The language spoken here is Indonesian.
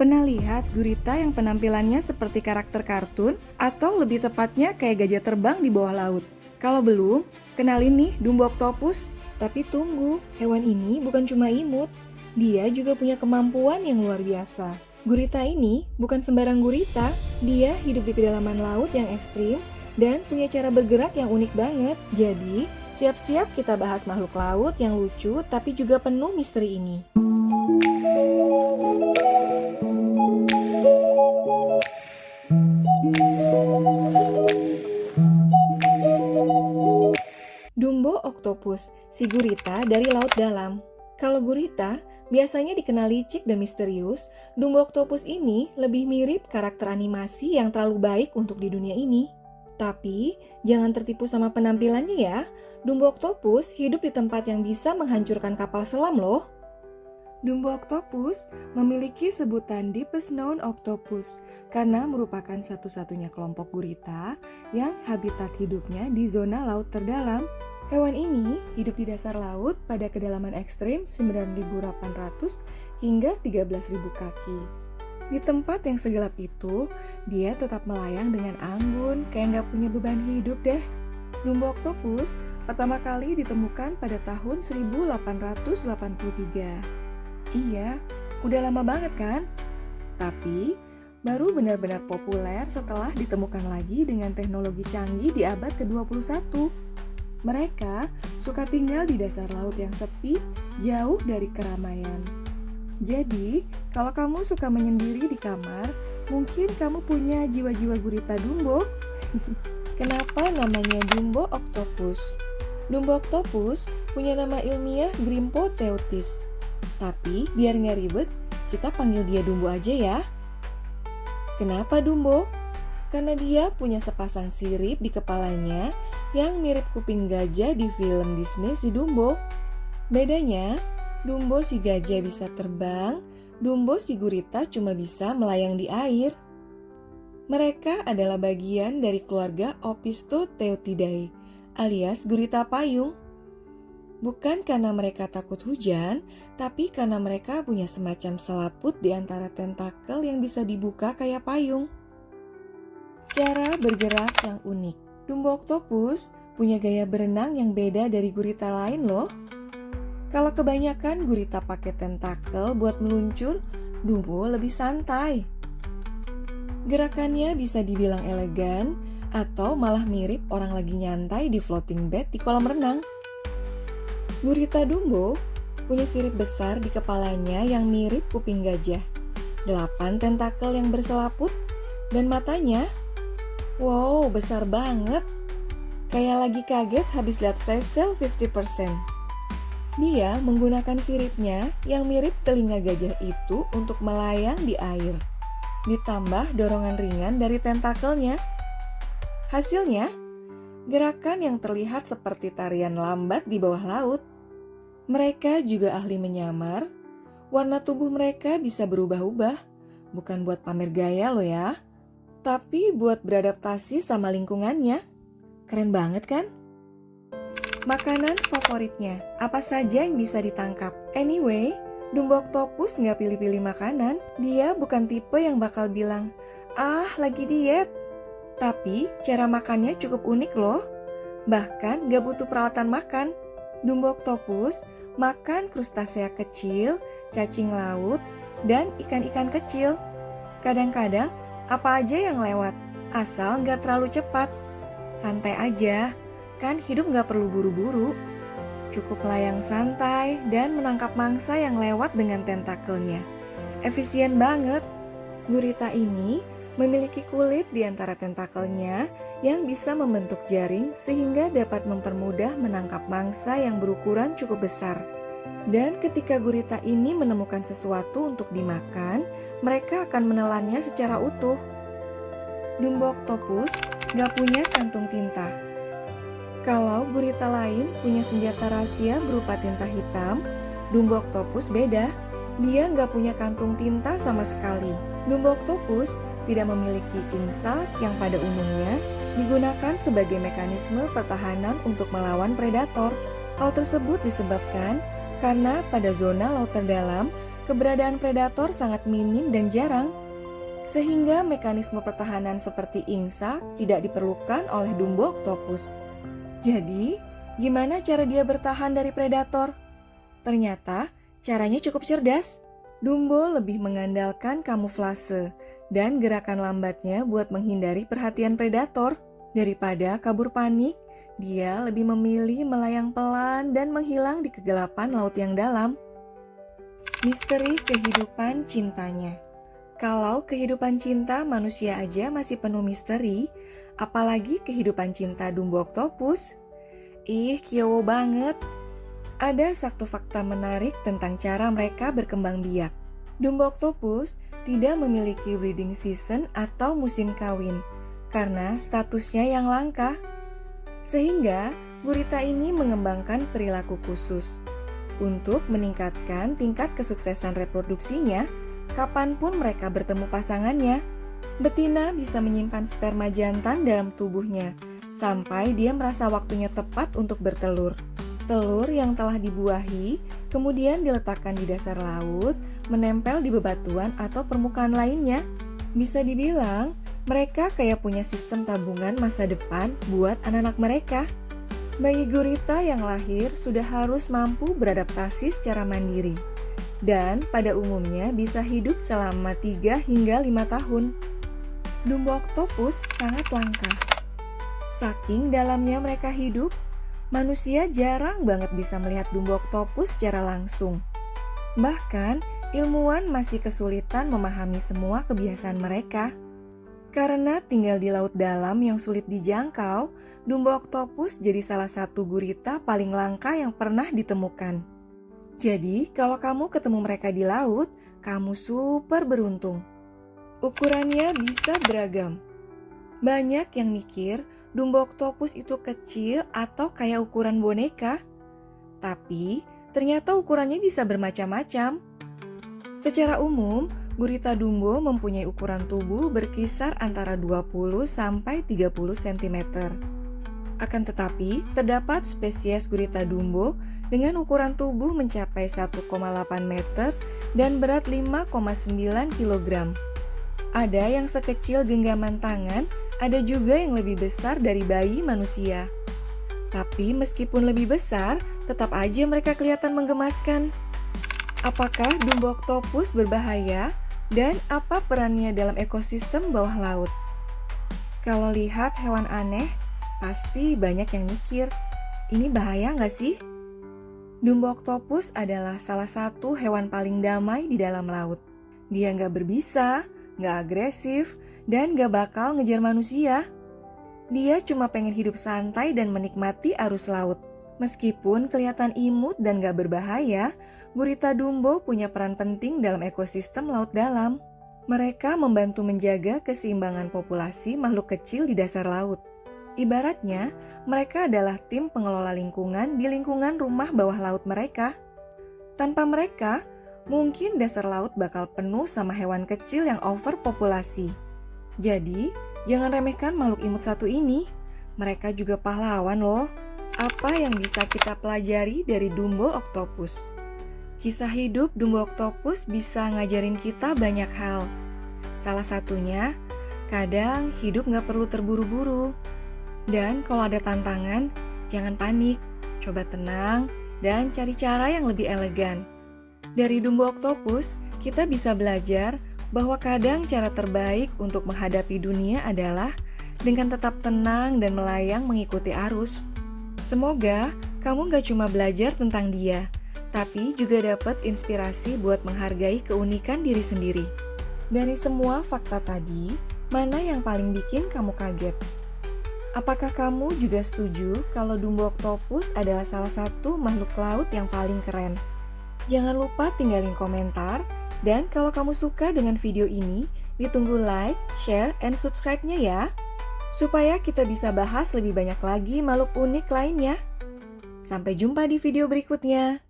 Pernah lihat gurita yang penampilannya seperti karakter kartun atau lebih tepatnya kayak gajah terbang di bawah laut? Kalau belum, kenalin nih Dumbo Octopus. Tapi tunggu, hewan ini bukan cuma imut. Dia juga punya kemampuan yang luar biasa. Gurita ini bukan sembarang gurita, dia hidup di kedalaman laut yang ekstrim dan punya cara bergerak yang unik banget. Jadi, siap-siap kita bahas makhluk laut yang lucu tapi juga penuh misteri ini. Dumbo Octopus, si gurita dari laut dalam. Kalau gurita biasanya dikenal licik dan misterius, Dumbo Octopus ini lebih mirip karakter animasi yang terlalu baik untuk di dunia ini. Tapi, jangan tertipu sama penampilannya ya. Dumbo Octopus hidup di tempat yang bisa menghancurkan kapal selam loh. Dumbo Octopus memiliki sebutan Deepest Known Octopus karena merupakan satu-satunya kelompok gurita yang habitat hidupnya di zona laut terdalam. Hewan ini hidup di dasar laut pada kedalaman ekstrim 9.800 hingga 13.000 kaki. Di tempat yang segelap itu, dia tetap melayang dengan anggun, kayak nggak punya beban hidup deh. Dumbo Octopus pertama kali ditemukan pada tahun 1883. Iya, udah lama banget kan? Tapi, baru benar-benar populer setelah ditemukan lagi dengan teknologi canggih di abad ke-21. Mereka suka tinggal di dasar laut yang sepi, jauh dari keramaian. Jadi, kalau kamu suka menyendiri di kamar, mungkin kamu punya jiwa-jiwa gurita Dumbo. Kenapa namanya Dumbo Octopus? Dumbo Octopus punya nama ilmiah Grimpo teutis. Tapi, biar nggak ribet, kita panggil dia Dumbo aja ya. Kenapa Dumbo? Karena dia punya sepasang sirip di kepalanya yang mirip kuping gajah di film Disney si Dumbo. Bedanya, Dumbo si gajah bisa terbang, Dumbo si gurita cuma bisa melayang di air. Mereka adalah bagian dari keluarga Opisthotheutidae, alias gurita payung. Bukan karena mereka takut hujan, tapi karena mereka punya semacam selaput di antara tentakel yang bisa dibuka kayak payung. Cara bergerak yang unik. Dumbo Octopus punya gaya berenang yang beda dari gurita lain loh. Kalau kebanyakan gurita pakai tentakel buat meluncur, Dumbo lebih santai. Gerakannya bisa dibilang elegan atau malah mirip orang lagi nyantai di floating bed di kolam renang. Gurita Dumbo punya sirip besar di kepalanya yang mirip kuping gajah, 8 tentakel yang berselaput, dan matanya wow, besar banget. Kayak lagi kaget habis lihat flash sale 50%. Dia menggunakan siripnya yang mirip telinga gajah itu untuk melayang di air. Ditambah dorongan ringan dari tentakelnya. Hasilnya, gerakan yang terlihat seperti tarian lambat di bawah laut. Mereka juga ahli menyamar. Warna tubuh mereka bisa berubah-ubah. Bukan buat pamer gaya loh ya, tapi buat beradaptasi sama lingkungannya. Keren banget kan? Makanan favoritnya, apa saja yang bisa ditangkap? Anyway, Dumbo Octopus nggak pilih-pilih makanan. Dia bukan tipe yang bakal bilang, "Ah, lagi diet." Tapi, cara makannya cukup unik loh. Bahkan nggak butuh peralatan makan. Dumbo Octopus makan krustasea kecil, cacing laut, dan ikan-ikan kecil. Kadang-kadang, apa aja yang lewat, asal nggak terlalu cepat. Santai aja, kan hidup nggak perlu buru-buru. Cukup layang santai dan menangkap mangsa yang lewat dengan tentakelnya. Efisien banget. Gurita ini memiliki kulit di antara tentakelnya yang bisa membentuk jaring sehingga dapat mempermudah menangkap mangsa yang berukuran cukup besar. Dan ketika gurita ini menemukan sesuatu untuk dimakan, mereka akan menelannya secara utuh. Dumbo Octopus gak punya kantung tinta. Kalau gurita lain punya senjata rahasia berupa tinta hitam, Dumbo Octopus beda. Dia gak punya kantung tinta sama sekali. Dumbo Octopus tidak memiliki ingsa yang pada umumnya digunakan sebagai mekanisme pertahanan untuk melawan predator. Hal tersebut disebabkan karena pada zona laut terdalam, keberadaan predator sangat minim dan jarang, sehingga mekanisme pertahanan seperti ingsak tidak diperlukan oleh Dumbo oktopus. Jadi, gimana cara dia bertahan dari predator? Ternyata, caranya cukup cerdas. Dumbo lebih mengandalkan kamuflase dan gerakan lambatnya buat menghindari perhatian predator. Daripada kabur panik, dia lebih memilih melayang pelan dan menghilang di kegelapan laut yang dalam. Misteri kehidupan cintanya. Kalau kehidupan cinta manusia aja masih penuh misteri, apalagi kehidupan cinta Dumbo oktopus. Ih, kiowo banget. Ada satu fakta menarik tentang cara mereka berkembang biak. Dumbo oktopus tidak memiliki breeding season atau musim kawin karena statusnya yang langka. Sehingga gurita ini mengembangkan perilaku khusus untuk meningkatkan tingkat kesuksesan reproduksinya kapanpun mereka bertemu pasangannya. Betina bisa menyimpan sperma jantan dalam tubuhnya sampai dia merasa waktunya tepat untuk bertelur. Telur yang telah dibuahi kemudian diletakkan di dasar laut, menempel di bebatuan atau permukaan lainnya. Bisa dibilang, mereka kayak punya sistem tabungan masa depan buat anak-anak mereka. Bayi gurita yang lahir sudah harus mampu beradaptasi secara mandiri. Dan pada umumnya bisa hidup selama 3 hingga 5 tahun. Dumbo oktopus sangat langka. Saking dalamnya mereka hidup, manusia jarang banget bisa melihat Dumbo oktopus secara langsung. Bahkan, ilmuwan masih kesulitan memahami semua kebiasaan mereka. Karena tinggal di laut dalam yang sulit dijangkau, Dumbo oktopus jadi salah satu gurita paling langka yang pernah ditemukan. Jadi, kalau kamu ketemu mereka di laut, kamu super beruntung. Ukurannya bisa beragam. Banyak yang mikir Dumbo oktopus itu kecil atau kayak ukuran boneka. Tapi, ternyata ukurannya bisa bermacam-macam. Secara umum, gurita Dumbo mempunyai ukuran tubuh berkisar antara 20 sampai 30 cm. Akan tetapi, terdapat spesies gurita Dumbo dengan ukuran tubuh mencapai 1,8 meter dan berat 5,9 kg. Ada yang sekecil genggaman tangan, ada juga yang lebih besar dari bayi manusia. Tapi meskipun lebih besar, tetap aja mereka kelihatan menggemaskan. Apakah Dumbo oktopus berbahaya? Dan apa perannya dalam ekosistem bawah laut? Kalau lihat hewan aneh, pasti banyak yang mikir, ini bahaya nggak sih? Dumbo oktopus adalah salah satu hewan paling damai di dalam laut. Dia nggak berbisa, nggak agresif, dan gak bakal ngejar manusia. Dia cuma pengen hidup santai dan menikmati arus laut. Meskipun kelihatan imut dan gak berbahaya, gurita Dumbo punya peran penting dalam ekosistem laut dalam. Mereka membantu menjaga keseimbangan populasi makhluk kecil di dasar laut. Ibaratnya, mereka adalah tim pengelola lingkungan di lingkungan rumah bawah laut mereka. Tanpa mereka, mungkin dasar laut bakal penuh sama hewan kecil yang overpopulasi. Jadi, jangan remehkan makhluk imut satu ini. Mereka juga pahlawan loh. Apa yang bisa kita pelajari dari Dumbo oktopus? Kisah hidup Dumbo oktopus bisa ngajarin kita banyak hal. Salah satunya, kadang hidup gak perlu terburu-buru. Dan kalau ada tantangan, jangan panik. Coba tenang dan cari cara yang lebih elegan. Dari Dumbo oktopus, kita bisa belajar bahwa kadang cara terbaik untuk menghadapi dunia adalah dengan tetap tenang dan melayang mengikuti arus. Semoga kamu gak cuma belajar tentang dia, tapi juga dapat inspirasi buat menghargai keunikan diri sendiri. Dari semua fakta tadi, mana yang paling bikin kamu kaget? Apakah kamu juga setuju kalau Dumbo oktopus adalah salah satu makhluk laut yang paling keren? Jangan lupa tinggalin komentar. Dan kalau kamu suka dengan video ini, ditunggu like, share, and subscribe-nya ya. Supaya kita bisa bahas lebih banyak lagi makhluk unik lainnya. Sampai jumpa di video berikutnya.